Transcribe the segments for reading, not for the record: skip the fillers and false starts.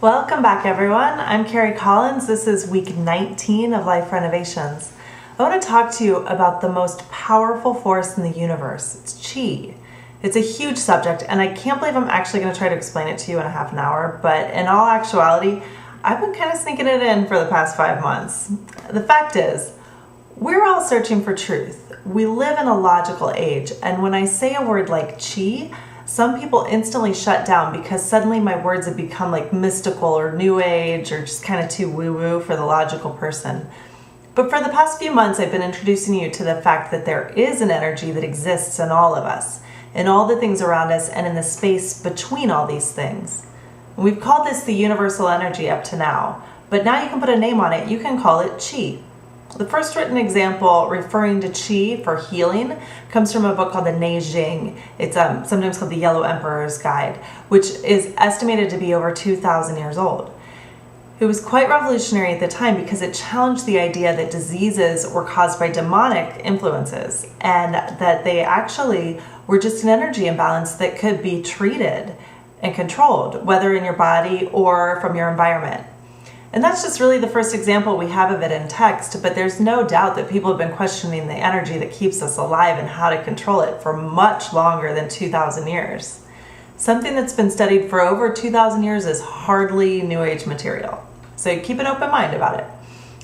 Welcome back, everyone. I'm Carrie Collins. This is week 19 of Life Renovations. I want to talk to you about the most powerful force in the universe. It's chi. It's a huge subject, and I can't believe I'm actually going to try to explain it to you in a half an hour, but in all actuality, I've been kind of sneaking it in for the past 5 months. The fact is, we're all searching for truth. We live in a logical age, and when I say a word like chi, some people instantly shut down because suddenly my words have become like mystical or new age or just kind of too woo-woo for the logical person. But for the past few months, I've been introducing you to the fact that there is an energy that exists in all of us, in all the things around us, and in the space between all these things. And we've called this the universal energy up to now, but now you can put a name on it. You can call it chi. The first written example referring to chi for healing comes from a book called the Neijing. It's sometimes called the Yellow Emperor's Guide, which is estimated to be over 2,000 years old. It was quite revolutionary at the time because it challenged the idea that diseases were caused by demonic influences and that they actually were just an energy imbalance that could be treated and controlled, whether in your body or from your environment. And that's just really the first example we have of it in text, but there's no doubt that people have been questioning the energy that keeps us alive and how to control it for much longer than 2,000 years. Something that's been studied for over 2,000 years is hardly New Age material. So keep an open mind about it.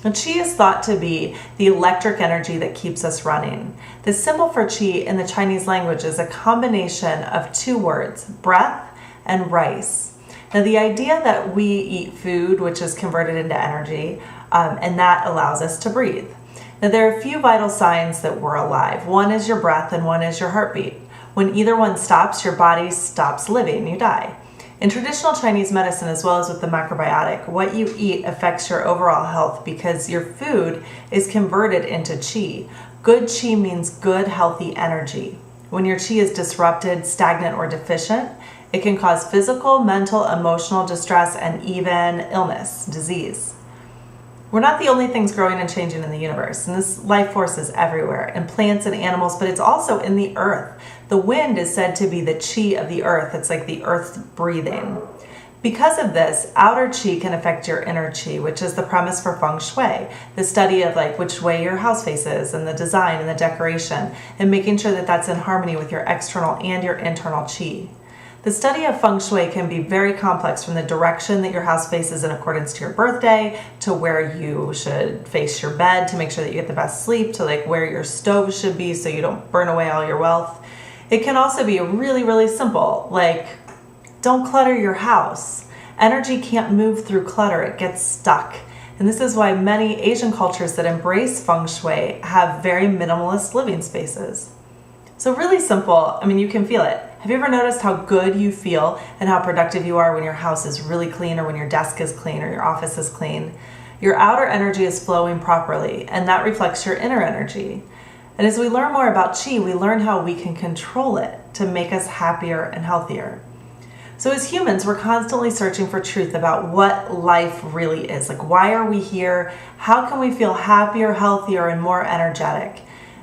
And chi is thought to be the electric energy that keeps us running. The symbol for chi in the Chinese language is a combination of two words, breath and rice. Now, the idea that we eat food, which is converted into energy, and that allows us to breathe. Now, there are a few vital signs that we're alive. One is your breath and one is your heartbeat. When either one stops, your body stops living, you die. In traditional Chinese medicine, as well as with the macrobiotic, what you eat affects your overall health because your food is converted into chi. Good chi means good, healthy energy. When your chi is disrupted, stagnant, or deficient, it can cause physical, mental, emotional distress, and even illness, disease. We're not the only things growing and changing in the universe, and this life force is everywhere, in plants and animals, but it's also in the earth. The wind is said to be the chi of the earth. It's like the earth's breathing. Because of this, outer chi can affect your inner chi, which is the premise for feng shui, the study of like which way your house faces and the design and the decoration, and making sure that that's in harmony with your external and your internal chi. The study of feng shui can be very complex, from the direction that your house faces in accordance to your birthday, to where you should face your bed to make sure that you get the best sleep, to like where your stove should be so you don't burn away all your wealth. It can also be really, really simple, like don't clutter your house. Energy can't move through clutter, it gets stuck. And this is why many Asian cultures that embrace feng shui have very minimalist living spaces. So really simple, you can feel it. Have you ever noticed how good you feel and how productive you are when your house is really clean, or when your desk is clean, or your office is clean? Your outer energy is flowing properly, and that reflects your inner energy. And as we learn more about chi, we learn how we can control it to make us happier and healthier. So as humans, we're constantly searching for truth about what life really is. Like, why are we here? How can we feel happier, healthier, and more energetic?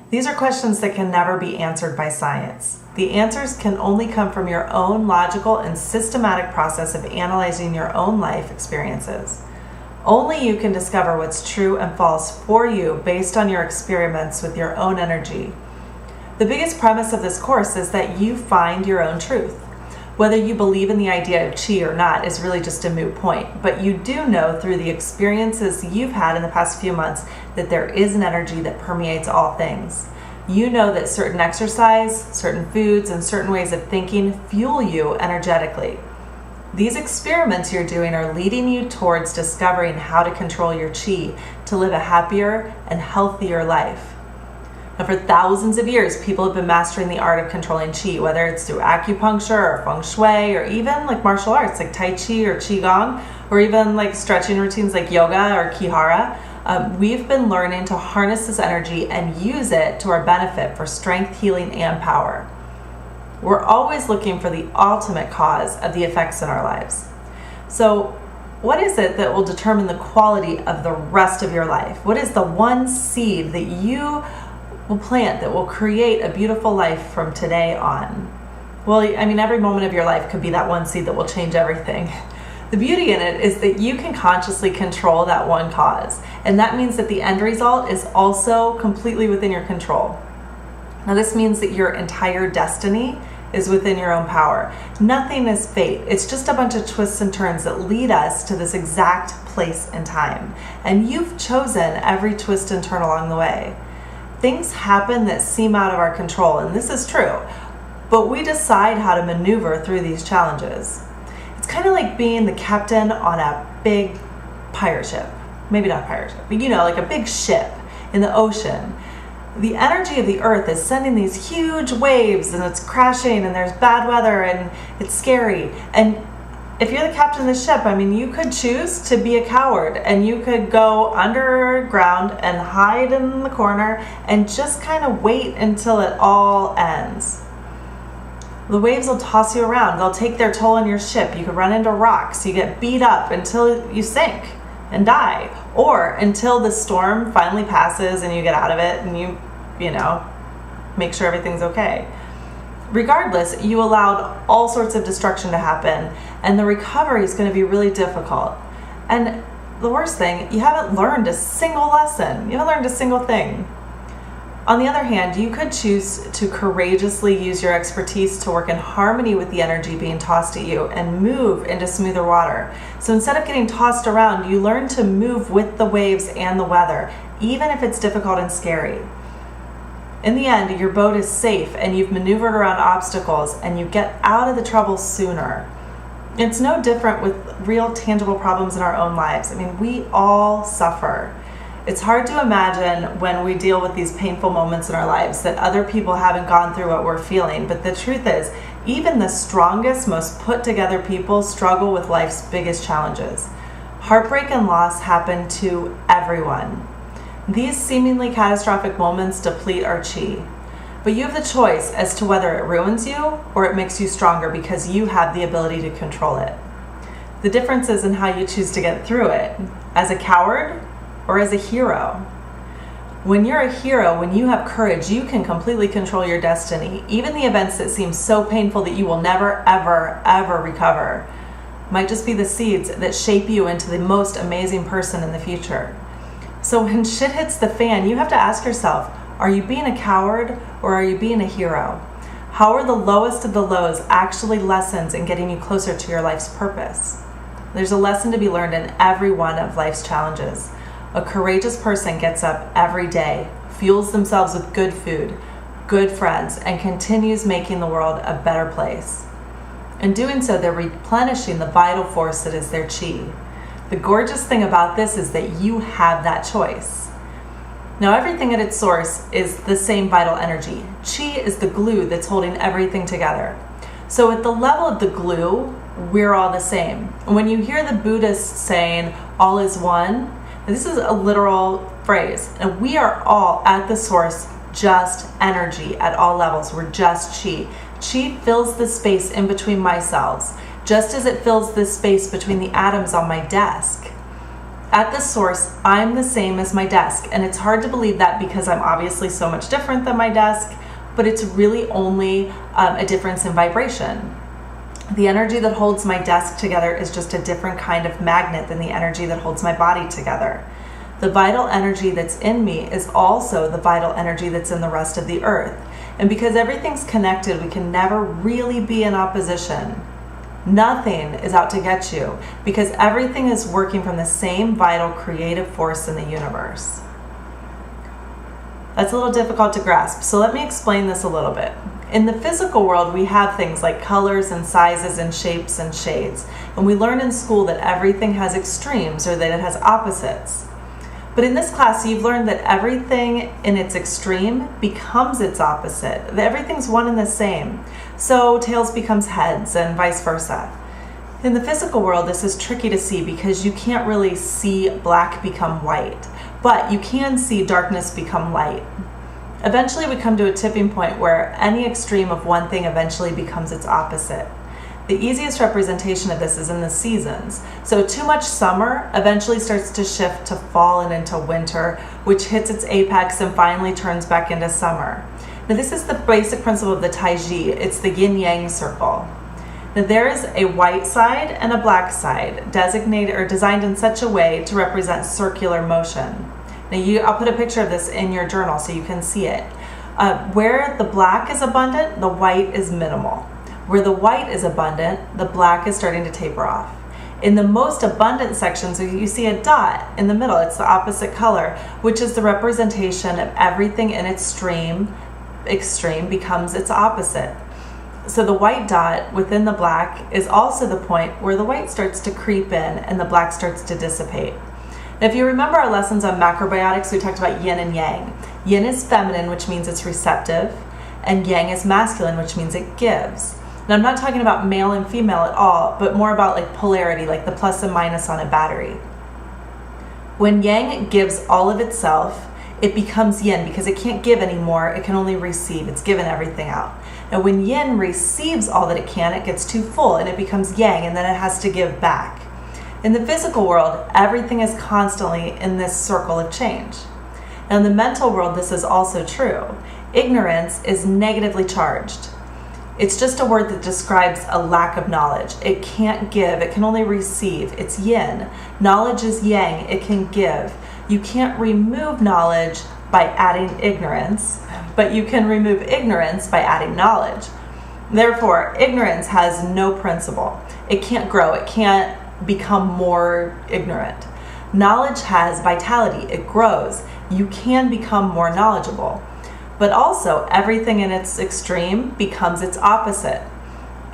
These are questions that can never be answered by science. The answers can only come from your own logical and systematic process of analyzing your own life experiences. Only you can discover what's true and false for you based on your experiments with your own energy. The biggest premise of this course is that you find your own truth. Whether you believe in the idea of chi or not is really just a moot point, but you do know through the experiences you've had in the past few months that there is an energy that permeates all things. You know that certain exercise, certain foods, and certain ways of thinking fuel you energetically. These experiments you're doing are leading you towards discovering how to control your chi to live a happier and healthier life. Now, for thousands of years, people have been mastering the art of controlling chi, whether it's through acupuncture or feng shui, or even like martial arts like tai chi or qigong, or even like stretching routines like yoga or ki-hara. We've been learning to harness this energy and use it to our benefit for strength, healing, and power. We're always looking for the ultimate cause of the effects in our lives. So what is it that will determine the quality of the rest of your life? What is the one seed that you will plant that will create a beautiful life from today on? Well, every moment of your life could be that one seed that will change everything. The beauty in it is that you can consciously control that one cause, and that means that the end result is also completely within your control. Now this means that your entire destiny is within your own power. Nothing is fate. It's just a bunch of twists and turns that lead us to this exact place and time. And you've chosen every twist and turn along the way. Things happen that seem out of our control, and this is true, but we decide how to maneuver through these challenges. It's kind of like being the captain on a big pirate ship. Maybe not a pirate ship, but like a big ship in the ocean. The energy of the earth is sending these huge waves, and it's crashing, and there's bad weather, and it's scary. And if you're the captain of the ship, you could choose to be a coward, and you could go underground and hide in the corner and just kind of wait until it all ends. The waves will toss you around. They'll take their toll on your ship. You could run into rocks. You get beat up until you sink and die, or until the storm finally passes and you get out of it and you make sure everything's okay. Regardless, you allowed all sorts of destruction to happen, and the recovery is going to be really difficult. And the worst thing, you haven't learned a single lesson. You haven't learned a single thing. On the other hand, you could choose to courageously use your expertise to work in harmony with the energy being tossed at you and move into smoother water. So instead of getting tossed around, you learn to move with the waves and the weather, even if it's difficult and scary. In the end, your boat is safe and you've maneuvered around obstacles and you get out of the trouble sooner. It's no different with real tangible problems in our own lives. We all suffer. It's hard to imagine when we deal with these painful moments in our lives that other people haven't gone through what we're feeling. But the truth is, even the strongest, most put together people struggle with life's biggest challenges. Heartbreak and loss happen to everyone. These seemingly catastrophic moments deplete our chi. But you have the choice as to whether it ruins you or it makes you stronger because you have the ability to control it. The difference is in how you choose to get through it, as a coward or as a hero. When you're a hero, when you have courage, you can completely control your destiny. Even the events that seem so painful that you will never, ever, ever recover might just be the seeds that shape you into the most amazing person in the future. So when shit hits the fan, you have to ask yourself, are you being a coward or are you being a hero? How are the lowest of the lows actually lessons in getting you closer to your life's purpose? There's a lesson to be learned in every one of life's challenges. A courageous person gets up every day, fuels themselves with good food, good friends, and continues making the world a better place. In doing so, they're replenishing the vital force that is their chi. The gorgeous thing about this is that you have that choice. Now, everything at its source is the same vital energy. Chi is the glue that's holding everything together. So at the level of the glue, we're all the same. When you hear the Buddhists saying, all is one, this is a literal phrase, and we are all at the source just energy at all levels. We're just chi. Chi fills the space in between my cells, just as it fills the space between the atoms on my desk. At the source, I'm the same as my desk, and it's hard to believe that because I'm obviously so much different than my desk, but it's really only a difference in vibration. The energy that holds my desk together is just a different kind of magnet than the energy that holds my body together. The vital energy that's in me is also the vital energy that's in the rest of the earth. And because everything's connected, we can never really be in opposition. Nothing is out to get you because everything is working from the same vital creative force in the universe. That's a little difficult to grasp, so let me explain this a little bit. In the physical world, we have things like colors and sizes and shapes and shades. And we learn in school that everything has extremes or that it has opposites. But in this class, you've learned that everything in its extreme becomes its opposite. That everything's one and the same. So tails becomes heads and vice versa. In the physical world, this is tricky to see because you can't really see black become white, but you can see darkness become light. Eventually we come to a tipping point where any extreme of one thing eventually becomes its opposite. The easiest representation of this is in the seasons. So too much summer eventually starts to shift to fall and into winter, which hits its apex and finally turns back into summer. Now this is the basic principle of the Tai Chi. It's the yin-yang circle. Now, there is a white side and a black side, designated or designed in such a way to represent circular motion. Now, I'll put a picture of this in your journal so you can see it. Where the black is abundant, the white is minimal. Where the white is abundant, the black is starting to taper off. In the most abundant sections, you see a dot in the middle. It's the opposite color, which is the representation of everything in its extreme becomes its opposite. So the white dot within the black is also the point where the white starts to creep in and the black starts to dissipate. Now, if you remember our lessons on macrobiotics, we talked about yin and yang. Yin is feminine, which means it's receptive, and yang is masculine, which means it gives. Now, I'm not talking about male and female at all, but more about like polarity, like the plus and minus on a battery. When yang gives all of itself, it becomes yin because it can't give anymore, it can only receive. It's given everything out. Now, when yin receives all that it can, it gets too full and it becomes yang, and then it has to give back. In the physical world, everything is constantly in this circle of change. Now, in the mental world, this is also true. Ignorance is negatively charged. It's just a word that describes a lack of knowledge. It can't give, it can only receive. It's yin. Knowledge is yang, it can give. You can't remove knowledge by adding ignorance, but you can remove ignorance by adding knowledge. Therefore, ignorance has no principle. It can't grow, it can't become more ignorant. Knowledge has vitality, it grows. You can become more knowledgeable. But also, everything in its extreme becomes its opposite.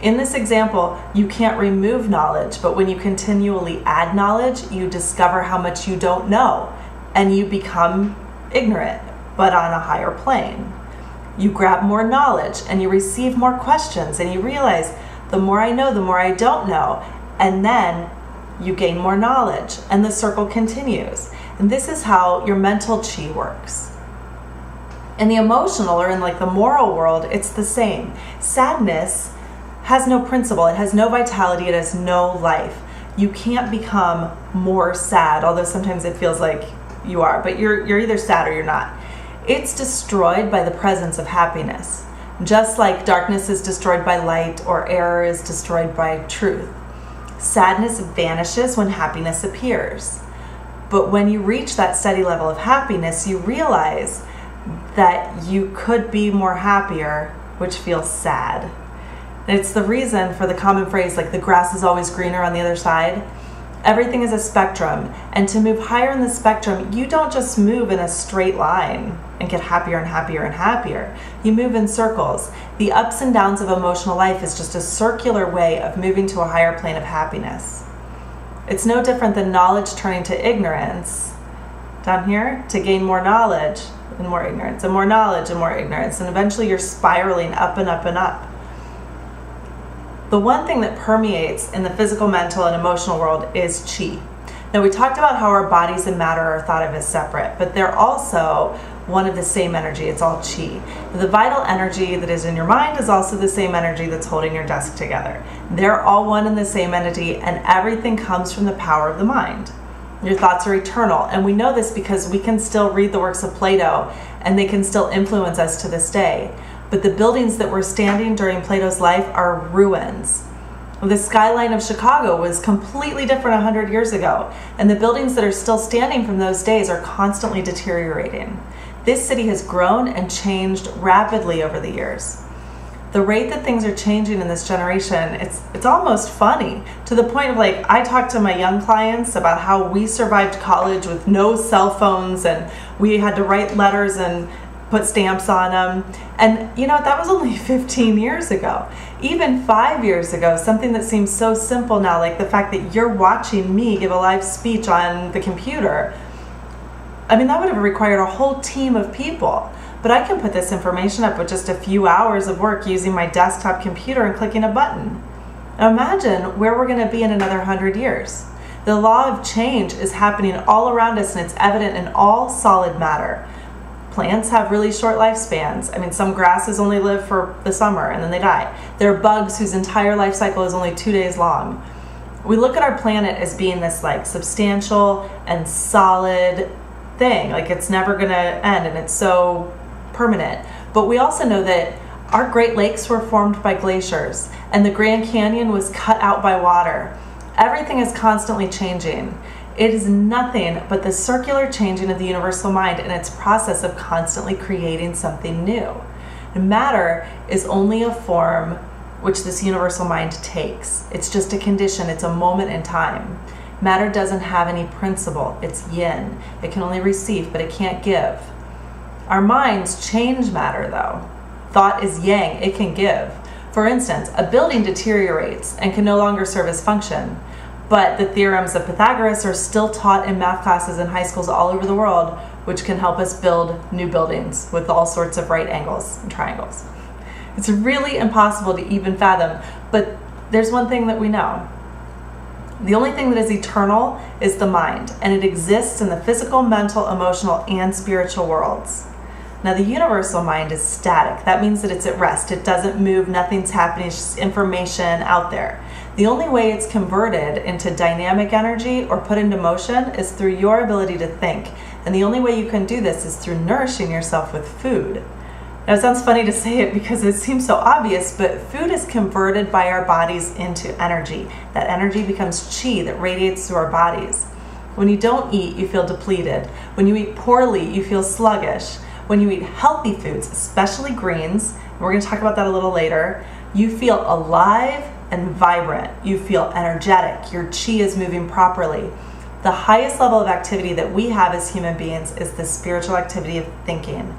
In this example, you can't remove knowledge, but when you continually add knowledge, you discover how much you don't know, and you become ignorant, but on a higher plane. You grab more knowledge, and you receive more questions, and you realize, the more I know, the more I don't know, and then you gain more knowledge, and the circle continues. And this is how your mental chi works. In the emotional, or in like the moral world, it's the same. Sadness has no principle, it has no vitality, it has no life. You can't become more sad, although sometimes it feels like you are, but you're either sad or you're not. It's destroyed by the presence of happiness. Just like darkness is destroyed by light or error is destroyed by truth. Sadness vanishes when happiness appears. But when you reach that steady level of happiness, you realize that you could be more happier, which feels sad. And it's the reason for the common phrase, like the grass is always greener on the other side. Everything is a spectrum, and to move higher in the spectrum, you don't just move in a straight line and get happier and happier and happier. You move in circles. The ups and downs of emotional life is just a circular way of moving to a higher plane of happiness. It's no different than knowledge turning to ignorance down here to gain more knowledge and more ignorance, and more knowledge and more ignorance, and eventually you're spiraling up and up and up. The one thing that permeates in the physical, mental, and emotional world is chi. Now, we talked about how our bodies and matter are thought of as separate, but they're also one of the same energy. It's all chi. The vital energy that is in your mind is also the same energy that's holding your desk together. They're all one and the same entity, and everything comes from the power of the mind. Your thoughts are eternal, and we know this because we can still read the works of Plato, and they can still influence us to this day. But the buildings that were standing during Plato's life are ruins. The skyline of Chicago was completely different 100 years ago, and the buildings that are still standing from those days are constantly deteriorating. This city has grown and changed rapidly over the years. The rate that things are changing in this generation, it's almost funny, to the point of like, I talk to my young clients about how we survived college with no cell phones, and we had to write letters and put stamps on them. And you know, that was only 15 years ago. Even 5 years ago, something that seems so simple now, like the fact that you're watching me give a live speech on the computer, I mean, that would have required a whole team of people. But I can put this information up with just a few hours of work using my desktop computer and clicking a button. Now imagine where we're going to be in another 100 years. The law of change is happening all around us, and it's evident in all solid matter. Plants have really short lifespans. I mean, some grasses only live for the summer and then they die. There are bugs whose entire life cycle is only 2 days long. We look at our planet as being this like substantial and solid thing, like it's never going to end and it's so permanent. But we also know that our Great Lakes were formed by glaciers, and the Grand Canyon was cut out by water. Everything is constantly changing. It is nothing but the circular changing of the universal mind and its process of constantly creating something new. Matter is only a form which this universal mind takes. It's just a condition, it's a moment in time. Matter doesn't have any principle, it's yin. It can only receive, but it can't give. Our minds change matter though. Thought is yang, it can give. For instance, a building deteriorates and can no longer serve its function, but the theorems of Pythagoras are still taught in math classes in high schools all over the world, which can help us build new buildings with all sorts of right angles and triangles. It's really impossible to even fathom, but there's one thing that we know. The only thing that is eternal is the mind, and it exists in the physical, mental, emotional, and spiritual worlds. Now, the universal mind is static. That means that it's at rest. It doesn't move, nothing's happening, it's just information out there. The only way it's converted into dynamic energy or put into motion is through your ability to think. And the only way you can do this is through nourishing yourself with food. Now, it sounds funny to say it because it seems so obvious, but food is converted by our bodies into energy. That energy becomes chi that radiates through our bodies. When you don't eat, you feel depleted. When you eat poorly, you feel sluggish. When you eat healthy foods, especially greens, and we're going to talk about that a little later, you feel alive and vibrant. You feel energetic. Your chi is moving properly. The highest level of activity that we have as human beings is the spiritual activity of thinking.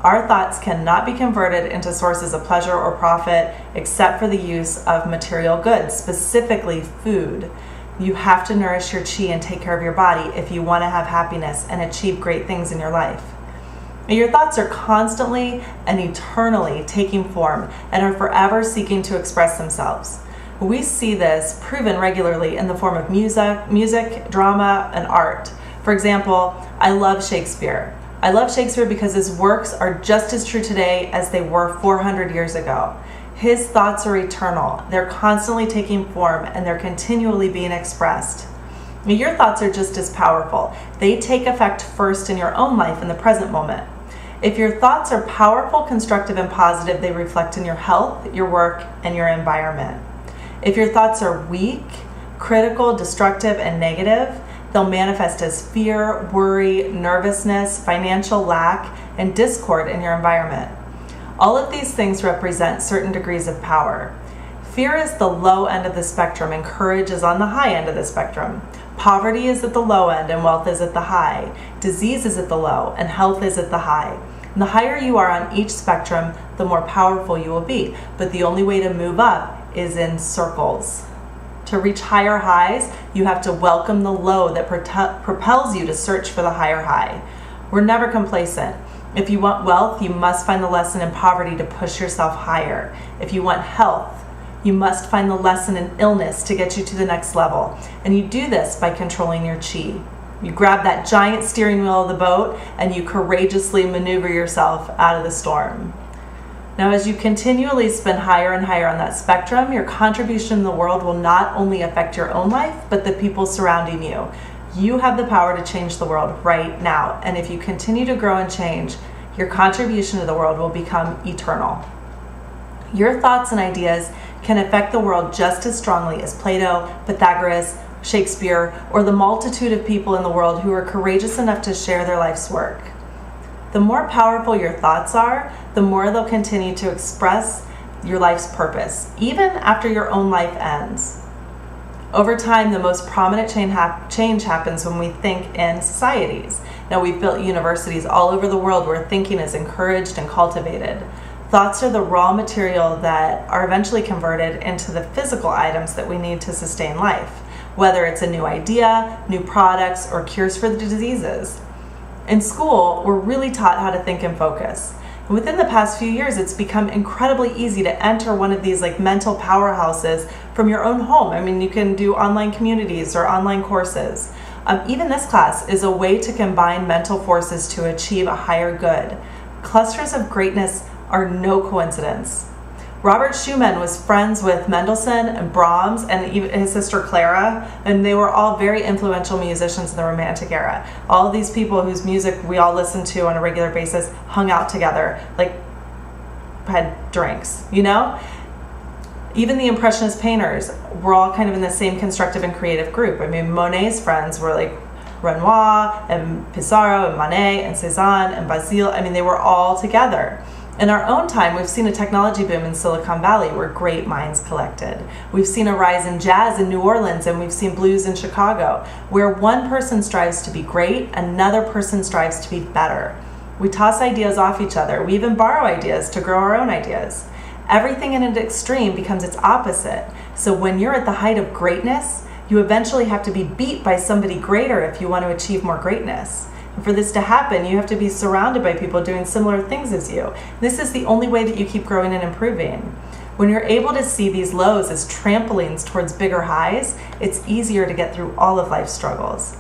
Our thoughts cannot be converted into sources of pleasure or profit except for the use of material goods, specifically food. You have to nourish your chi and take care of your body if you want to have happiness and achieve great things in your life. Your thoughts are constantly and eternally taking form and are forever seeking to express themselves. We see this proven regularly in the form of music, drama, and art. For example, I love Shakespeare. I love Shakespeare because his works are just as true today as they were 400 years ago. His thoughts are eternal. They're constantly taking form and they're continually being expressed. Your thoughts are just as powerful. They take effect first in your own life in the present moment. If your thoughts are powerful, constructive, and positive, they reflect in your health, your work, and your environment. If your thoughts are weak, critical, destructive, and negative, they'll manifest as fear, worry, nervousness, financial lack, and discord in your environment. All of these things represent certain degrees of power. Fear is the low end of the spectrum and courage is on the high end of the spectrum. Poverty is at the low end and wealth is at the high. Disease is at the low and health is at the high. And the higher you are on each spectrum, the more powerful you will be. But the only way to move up is in circles. To reach higher highs, you have to welcome the low that propels you to search for the higher high. We're never complacent. If you want wealth, you must find the lesson in poverty to push yourself higher. If you want health, you must find the lesson in illness to get you to the next level. And you do this by controlling your chi. You grab that giant steering wheel of the boat and you courageously maneuver yourself out of the storm. Now, as you continually spin higher and higher on that spectrum, your contribution in the world will not only affect your own life, but the people surrounding you. You have the power to change the world right now. And if you continue to grow and change, your contribution to the world will become eternal. Your thoughts and ideas can affect the world just as strongly as Plato, Pythagoras, Shakespeare, or the multitude of people in the world who are courageous enough to share their life's work. The more powerful your thoughts are, the more they'll continue to express your life's purpose, even after your own life ends. Over time, the most prominent change happens when we think in societies. Now, we've built universities all over the world where thinking is encouraged and cultivated. Thoughts are the raw material that are eventually converted into the physical items that we need to sustain life, whether it's a new idea, new products, or cures for the diseases. In school, we're really taught how to think and focus. And within the past few years, it's become incredibly easy to enter one of these mental powerhouses from your own home. I mean, you can do online communities or online courses. Even this class is a way to combine mental forces to achieve a higher good. Clusters of greatness are no coincidence. Robert Schumann was friends with Mendelssohn and Brahms and even his sister Clara, and they were all very influential musicians in the Romantic era. All of these people whose music we all listen to on a regular basis hung out together, had drinks, Even the Impressionist painters were all kind of in the same constructive and creative group. I mean, Monet's friends were like Renoir and Pissarro and Manet and Cézanne and Basile. I mean, they were all together. In our own time, we've seen a technology boom in Silicon Valley where great minds collected. We've seen a rise in jazz in New Orleans, and we've seen blues in Chicago, where one person strives to be great, another person strives to be better. We toss ideas off each other. We even borrow ideas to grow our own ideas. Everything in an extreme becomes its opposite. So when you're at the height of greatness, you eventually have to be beat by somebody greater if you want to achieve more greatness. And for this to happen, you have to be surrounded by people doing similar things as you. This is the only way that you keep growing and improving. When you're able to see these lows as trampolines towards bigger highs, it's easier to get through all of life's struggles.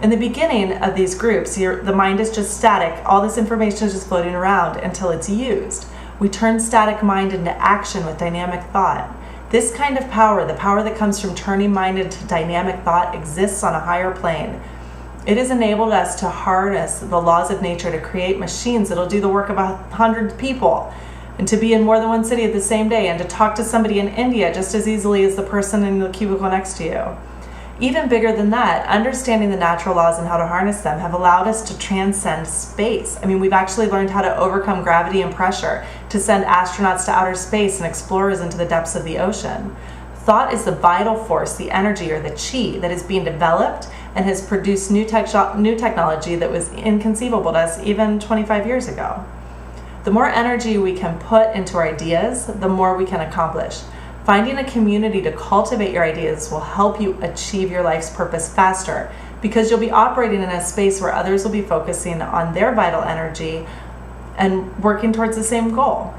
In the beginning of these groups, the mind is just static. All this information is just floating around until it's used. We turn static mind into action with dynamic thought. This kind of power, the power that comes from turning mind into dynamic thought, exists on a higher plane. It has enabled us to harness the laws of nature to create machines that'll do the work of 100 people, and to be in more than one city at the same day, and to talk to somebody in India just as easily as the person in the cubicle next to you. Even bigger than that, understanding the natural laws and how to harness them have allowed us to transcend space. I mean, we've actually learned how to overcome gravity and pressure, to send astronauts to outer space and explorers into the depths of the ocean. Thought is the vital force, the energy or the chi that is being developed and has produced new technology that was inconceivable to us even 25 years ago. The more energy we can put into our ideas, the more we can accomplish. Finding a community to cultivate your ideas will help you achieve your life's purpose faster, because you'll be operating in a space where others will be focusing on their vital energy and working towards the same goal.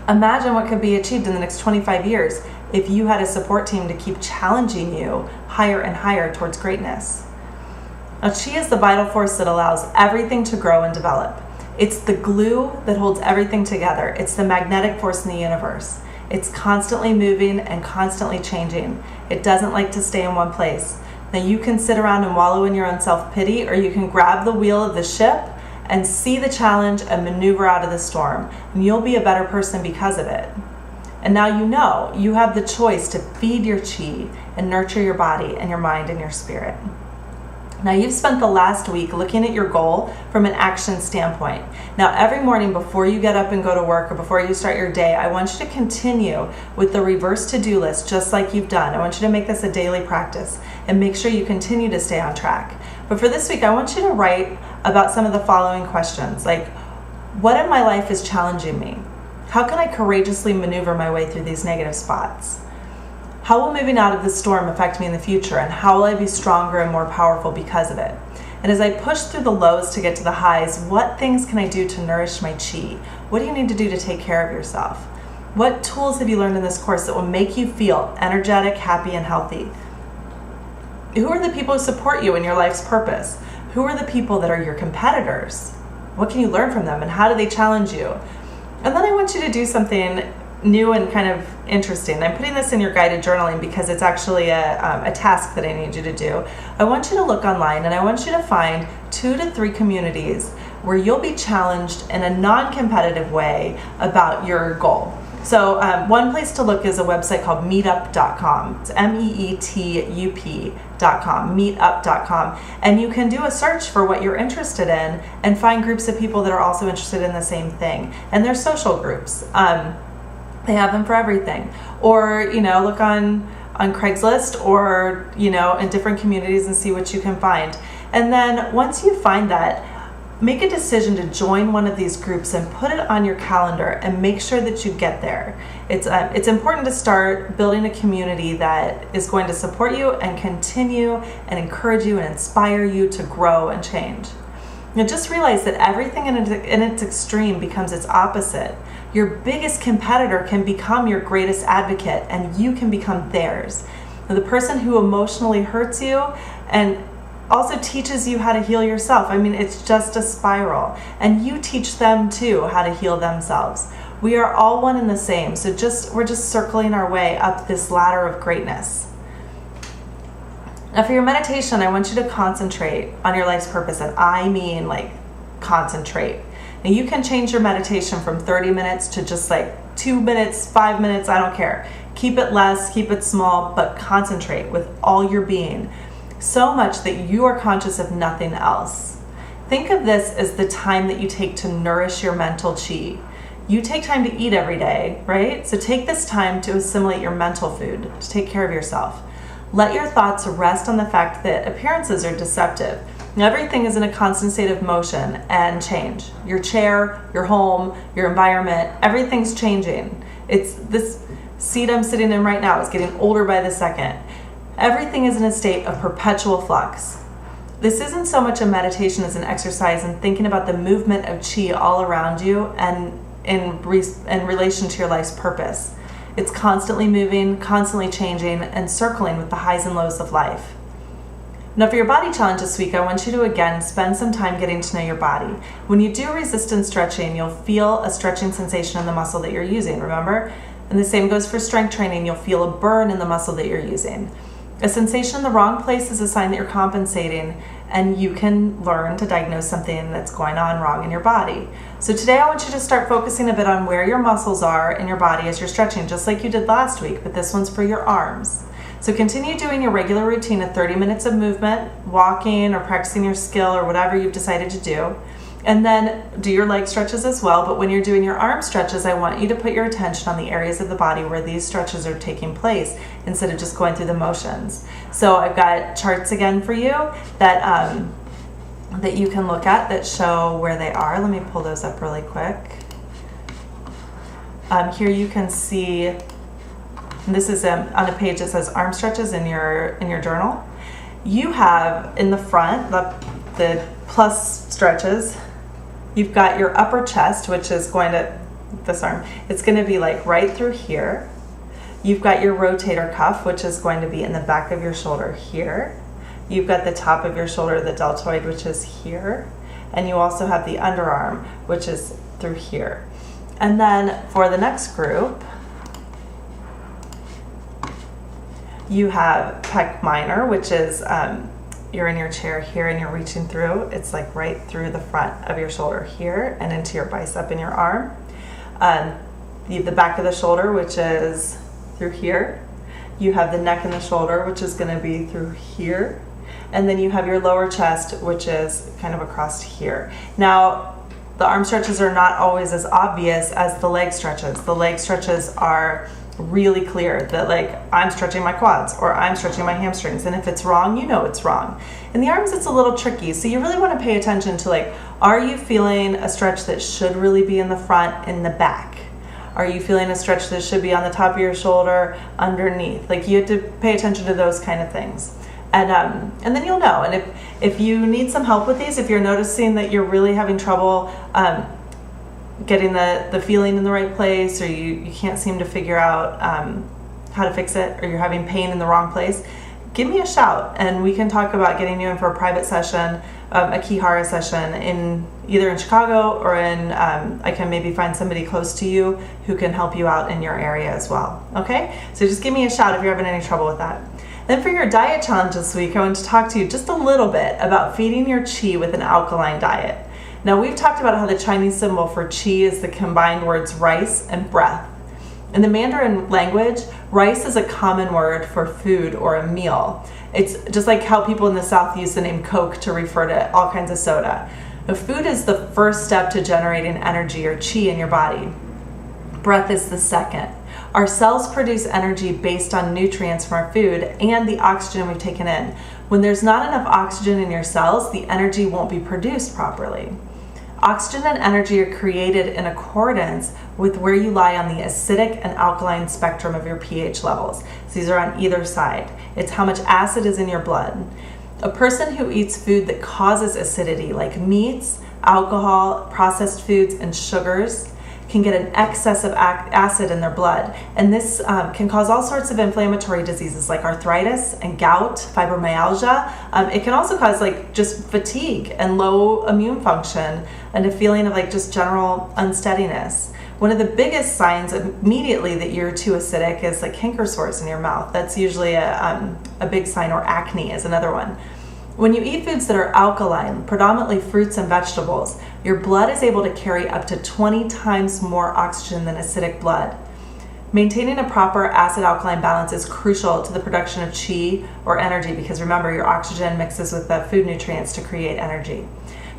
Imagine what could be achieved in the next 25 years if you had a support team to keep challenging you higher and higher towards greatness. Now, chi is the vital force that allows everything to grow and develop. It's the glue that holds everything together. It's the magnetic force in the universe. It's constantly moving and constantly changing. It doesn't like to stay in one place. Now, you can sit around and wallow in your own self-pity, or you can grab the wheel of the ship and see the challenge and maneuver out of the storm. And you'll be a better person because of it. And now you know you have the choice to feed your chi and nurture your body and your mind and your spirit. Now, you've spent the last week looking at your goal from an action standpoint. Now, every morning before you get up and go to work or before you start your day, I want you to continue with the reverse to-do list just like you've done. I want you to make this a daily practice and make sure you continue to stay on track. But for this week, I want you to write about some of the following questions, like, what in my life is challenging me? How can I courageously maneuver my way through these negative spots? How will moving out of the storm affect me in the future, and how will I be stronger and more powerful because of it? And as I push through the lows to get to the highs, what things can I do to nourish my chi? What do you need to do to take care of yourself? What tools have you learned in this course that will make you feel energetic, happy, and healthy? Who are the people who support you in your life's purpose? Who are the people that are your competitors? What can you learn from them, and how do they challenge you? And then I want you to do something new and kind of interesting. I'm putting this in your guided journaling because it's actually a task that I need you to do. I want you to look online, and I want you to find 2 to 3 communities where you'll be challenged in a non-competitive way about your goal. So one place to look is a website called meetup.com. It's meetup.com, meetup.com. And you can do a search for what you're interested in and find groups of people that are also interested in the same thing. And they're social groups. They have them for everything. Or, look on Craigslist or, in different communities and see what you can find. And then once you find that, make a decision to join one of these groups and put it on your calendar and make sure that you get there. It's important to start building a community that is going to support you and continue and encourage you and inspire you to grow and change. Now, just realize that everything in its extreme becomes its opposite. Your biggest competitor can become your greatest advocate, and you can become theirs. Now, the person who emotionally hurts you and also teaches you how to heal yourself. I mean, it's just a spiral. And you teach them too how to heal themselves. We are all one and the same. So we're just circling our way up this ladder of greatness. Now, for your meditation, I want you to concentrate on your life's purpose. And I mean, concentrate. Now, you can change your meditation from 30 minutes to just 2 minutes, 5 minutes, I don't care. Keep it less, keep it small, but concentrate with all your being, so much that you are conscious of nothing else. Think of this as the time that you take to nourish your mental chi. You take time to eat every day, right? So take this time to assimilate your mental food, to take care of yourself. Let your thoughts rest on the fact that appearances are deceptive. Everything is in a constant state of motion and change. Your chair, your home, your environment, everything's changing. It's this seat I'm sitting in right now is getting older by the second. Everything is in a state of perpetual flux. This isn't so much a meditation as an exercise in thinking about the movement of chi all around you and in relation to your life's purpose. It's constantly moving, constantly changing, and circling with the highs and lows of life. Now for your body challenge this week, I want you to again spend some time getting to know your body. When you do resistance stretching, you'll feel a stretching sensation in the muscle that you're using, remember? And the same goes for strength training. You'll feel a burn in the muscle that you're using. A sensation in the wrong place is a sign that you're compensating, and you can learn to diagnose something that's going on wrong in your body. So today I want you to start focusing a bit on where your muscles are in your body as you're stretching, just like you did last week, but this one's for your arms. So continue doing your regular routine of 30 minutes of movement, walking or practicing your skill or whatever you've decided to do. And then do your leg stretches as well, but when you're doing your arm stretches, I want you to put your attention on the areas of the body where these stretches are taking place instead of just going through the motions. So I've got charts again for you that you can look at that show where they are. Let me pull those up really quick. Here you can see, and this is on a page that says arm stretches in your journal. You have in the front the plus stretches. You've got your upper chest, which is going to, this arm, it's going to be like right through here. You've got your rotator cuff, which is going to be in the back of your shoulder here. You've got the top of your shoulder, the deltoid, which is here. And you also have the underarm, which is through here. And then for the next group, you have pec minor, which is you're in your chair here and you're reaching through. It's like right through the front of your shoulder here and into your bicep in your arm. You have the back of the shoulder, which is through here. You have the neck and the shoulder, which is going to be through here. And then you have your lower chest, which is kind of across here. Now, the arm stretches are not always as obvious as the leg stretches. The leg stretches are really clear that like I'm stretching my quads or I'm stretching my hamstrings, and if it's wrong, you know it's wrong. In the arms, it's a little tricky, so you really want to pay attention to like, are you feeling a stretch that should really be in the front, in the back? Are you feeling a stretch that should be on the top of your shoulder, underneath? Like you have to pay attention to those kind of things. And then you'll know. And if you need some help with these, if you're noticing that you're really having trouble getting the feeling in the right place, or you can't seem to figure out how to fix it, or you're having pain in the wrong place, give me a shout and we can talk about getting you in for a private session, a ki-hara session in either in Chicago or in, I can maybe find somebody close to you who can help you out in your area as well. Okay, so just give me a shout if you're having any trouble with that. Then for your diet challenge this week, I want to talk to you just a little bit about feeding your chi with an alkaline diet. Now, we've talked about how the Chinese symbol for qi is the combined words rice and breath. In the Mandarin language, rice is a common word for food or a meal. It's just like how people in the South use the name Coke to refer to all kinds of soda. Now, food is the first step to generating energy or qi in your body. Breath is the second. Our cells produce energy based on nutrients from our food and the oxygen we've taken in. When there's not enough oxygen in your cells, the energy won't be produced properly. Oxygen and energy are created in accordance with where you lie on the acidic and alkaline spectrum of your pH levels. So these are on either side. It's how much acid is in your blood. A person who eats food that causes acidity, like meats, alcohol, processed foods, and sugars, can get an excess of acid in their blood. And this can cause all sorts of inflammatory diseases like arthritis and gout, fibromyalgia. It can also cause like just fatigue and low immune function and a feeling of like just general unsteadiness. One of the biggest signs immediately that you're too acidic is like canker sores in your mouth. That's usually a big sign, or acne is another one. When you eat foods that are alkaline, predominantly fruits and vegetables, your blood is able to carry up to 20 times more oxygen than acidic blood. Maintaining a proper acid-alkaline balance is crucial to the production of chi, or energy, because remember, your oxygen mixes with the food nutrients to create energy.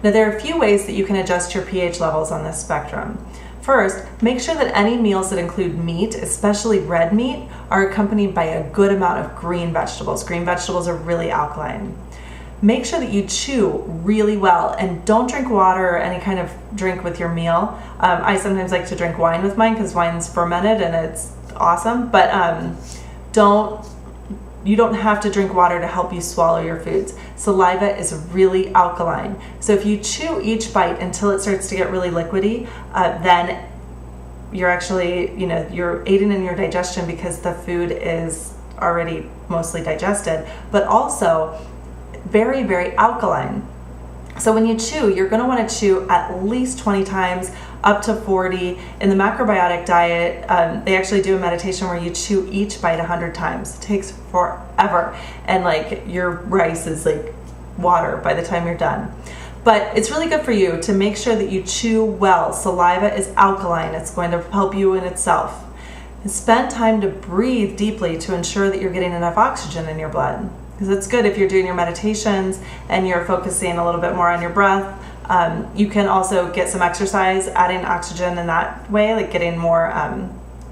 Now, there are a few ways that you can adjust your pH levels on this spectrum. First, make sure that any meals that include meat, especially red meat, are accompanied by a good amount of green vegetables. Green vegetables are really alkaline. Make sure that you chew really well, and don't drink water or any kind of drink with your meal. I sometimes like to drink wine with mine because wine's fermented and it's awesome, but you don't have to drink water to help you swallow your foods. Saliva is really alkaline. So if you chew each bite until it starts to get really liquidy, then you're actually, you're aiding in your digestion because the food is already mostly digested, but also very, very alkaline. So when you chew, you're going to want to chew at least 20 times, up to 40. In the macrobiotic diet, they actually do a meditation where you chew each bite 100 times. It takes forever, and like your rice is like water by the time you're done. But it's really good for you to make sure that you chew well. Saliva is alkaline. It's going to help you in itself. And spend time to breathe deeply to ensure that you're getting enough oxygen in your blood. Because it's good if you're doing your meditations and you're focusing a little bit more on your breath. You can also get some exercise, adding oxygen in that way, like getting more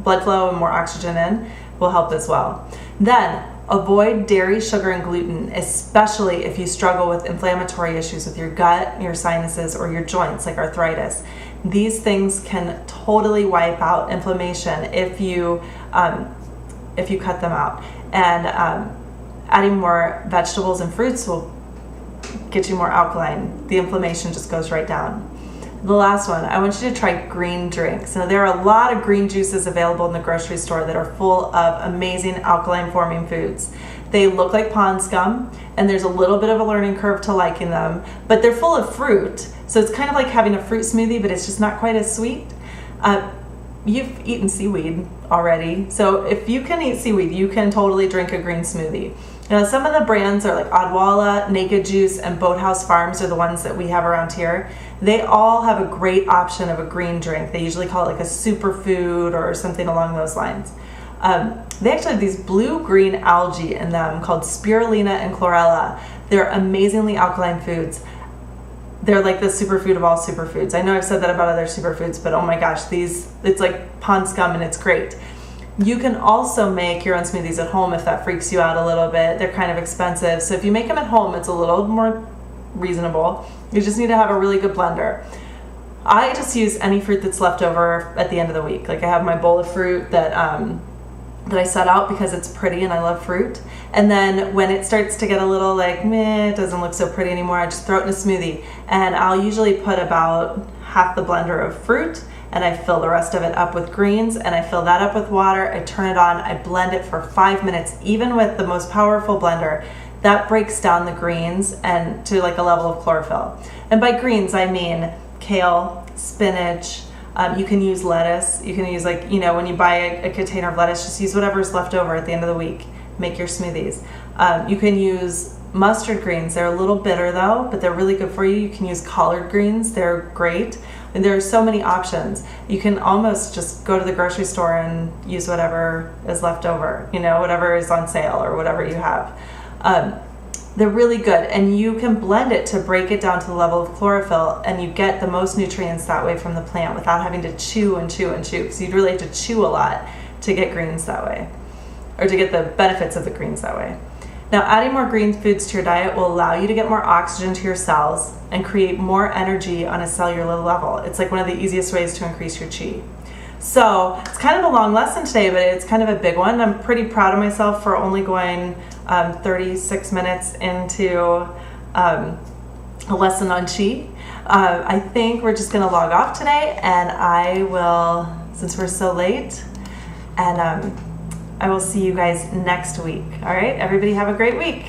blood flow and more oxygen in will help as well. Then avoid dairy, sugar, and gluten, especially if you struggle with inflammatory issues with your gut, your sinuses, or your joints like arthritis. These things can totally wipe out inflammation if you cut them out. And adding more vegetables and fruits will get you more alkaline. The inflammation just goes right down. The last one, I want you to try green drinks. Now, there are a lot of green juices available in the grocery store that are full of amazing alkaline forming foods. They look like pond scum, and there's a little bit of a learning curve to liking them, but they're full of fruit. So it's kind of like having a fruit smoothie, but it's just not quite as sweet. You've eaten seaweed already. So if you can eat seaweed, you can totally drink a green smoothie. Now, some of the brands are like Odwalla, Naked Juice, and Boathouse Farms are the ones that we have around here. They all have a great option of a green drink. They usually call it like a superfood or something along those lines. They actually have these blue-green algae in them called spirulina and chlorella. They're amazingly alkaline foods. They're like the superfood of all superfoods. I know I've said that about other superfoods, but oh my gosh, it's like pond scum and it's great. You can also make your own smoothies at home if that freaks you out a little bit. They're kind of expensive. So if you make them at home, it's a little more reasonable. You just need to have a really good blender. I just use any fruit that's left over at the end of the week. Like I have my bowl of fruit that I set out because it's pretty and I love fruit. And then when it starts to get a little like, meh, it doesn't look so pretty anymore, I just throw it in a smoothie. And I'll usually put about half the blender of fruit, and I fill the rest of it up with greens, and I fill that up with water. I turn it on, I blend it for 5 minutes. Even with the most powerful blender, that breaks down the greens and to like a level of chlorophyll. And by greens, I mean kale, spinach. You can use lettuce. You can use when you buy a container of lettuce, just use whatever's left over at the end of the week. Make your smoothies. You can use mustard greens. They're a little bitter though, but they're really good for you. You can use collard greens. They're great. And there are so many options. You can almost just go to the grocery store and use whatever is left over, whatever is on sale or whatever you have. They're really good, and you can blend it to break it down to the level of chlorophyll, and you get the most nutrients that way from the plant without having to chew and chew and chew, because you'd really have to chew a lot to get greens that way, or to get the benefits of the greens that way. Now, adding more green foods to your diet will allow you to get more oxygen to your cells and create more energy on a cellular level. It's like one of the easiest ways to increase your chi. So it's kind of a long lesson today, but it's kind of a big one. I'm pretty proud of myself for only going 36 minutes into a lesson on chi. I think we're just going to log off today, and I will, since we're so late, and I will see you guys next week. All right, everybody have a great week.